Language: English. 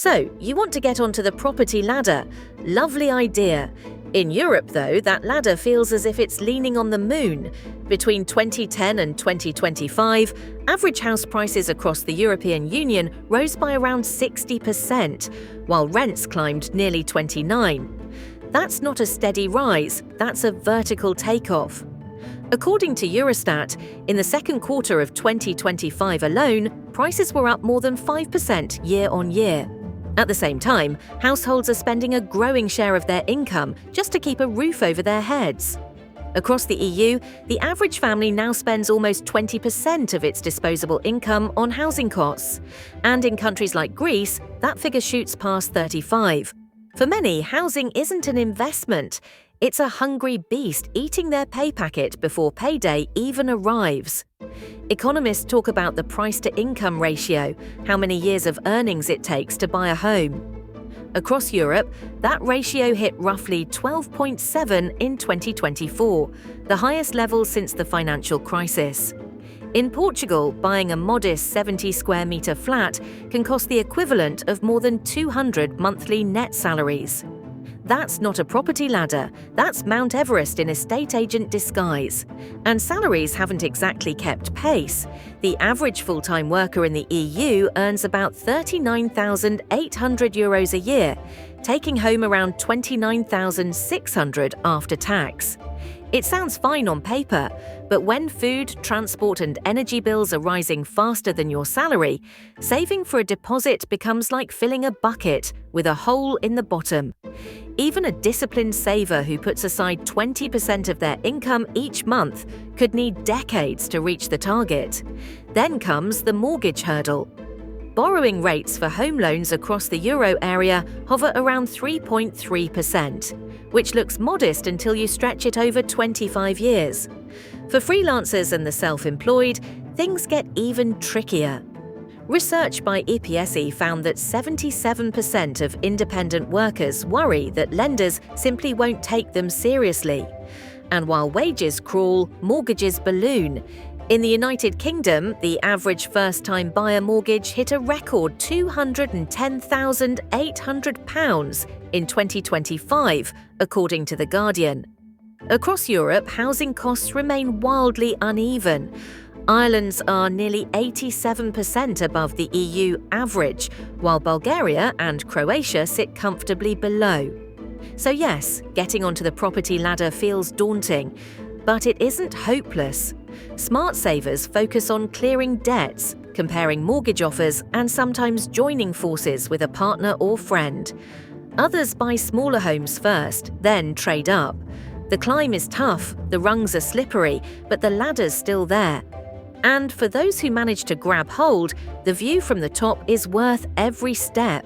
So, you want to get onto the property ladder. Lovely idea. In Europe, though, that ladder feels as if it's leaning on the moon. Between 2010 and 2025, average house prices across the European Union rose by around 60%, while rents climbed nearly 29%. That's not a steady rise, that's a vertical takeoff. According to Eurostat, in the second quarter of 2025 alone, prices were up more than 5% year-on-year. At the same time, households are spending a growing share of their income just to keep a roof over their heads. Across the EU, the average family now spends almost 20% of its disposable income on housing costs. And in countries like Greece, that figure shoots past 35%. For many, housing isn't an investment. It's a hungry beast eating their pay packet before payday even arrives. Economists talk about the price-to-income ratio, how many years of earnings it takes to buy a home. Across Europe, that ratio hit roughly 12.7 in 2024, the highest level since the financial crisis. In Portugal, buying a modest 70-square-metre flat can cost the equivalent of more than 200 monthly net salaries. That's not a property ladder, that's Mount Everest in estate agent disguise. And salaries haven't exactly kept pace. The average full-time worker in the EU earns about €39,800 a year, taking home around €29,600 after tax. It sounds fine on paper, but when food, transport and energy bills are rising faster than your salary, saving for a deposit becomes like filling a bucket with a hole in the bottom. Even a disciplined saver who puts aside 20% of their income each month could need decades to reach the target. Then comes the mortgage hurdle. Borrowing rates for home loans across the euro area hover around 3.3%, which looks modest until you stretch it over 25 years. For freelancers and the self-employed, things get even trickier. Research by EPSE found that 77% of independent workers worry that lenders simply won't take them seriously. And while wages crawl, mortgages balloon. In the United Kingdom, the average first-time buyer mortgage hit a record £210,800 in 2025, according to The Guardian. Across Europe, housing costs remain wildly uneven. Ireland's are nearly 87% above the EU average, while Bulgaria and Croatia sit comfortably below. So yes, getting onto the property ladder feels daunting, but it isn't hopeless. Smart savers focus on clearing debts, comparing mortgage offers, and sometimes joining forces with a partner or friend. Others buy smaller homes first, then trade up. The climb is tough, the rungs are slippery, but the ladder's still there. And for those who manage to grab hold, the view from the top is worth every step.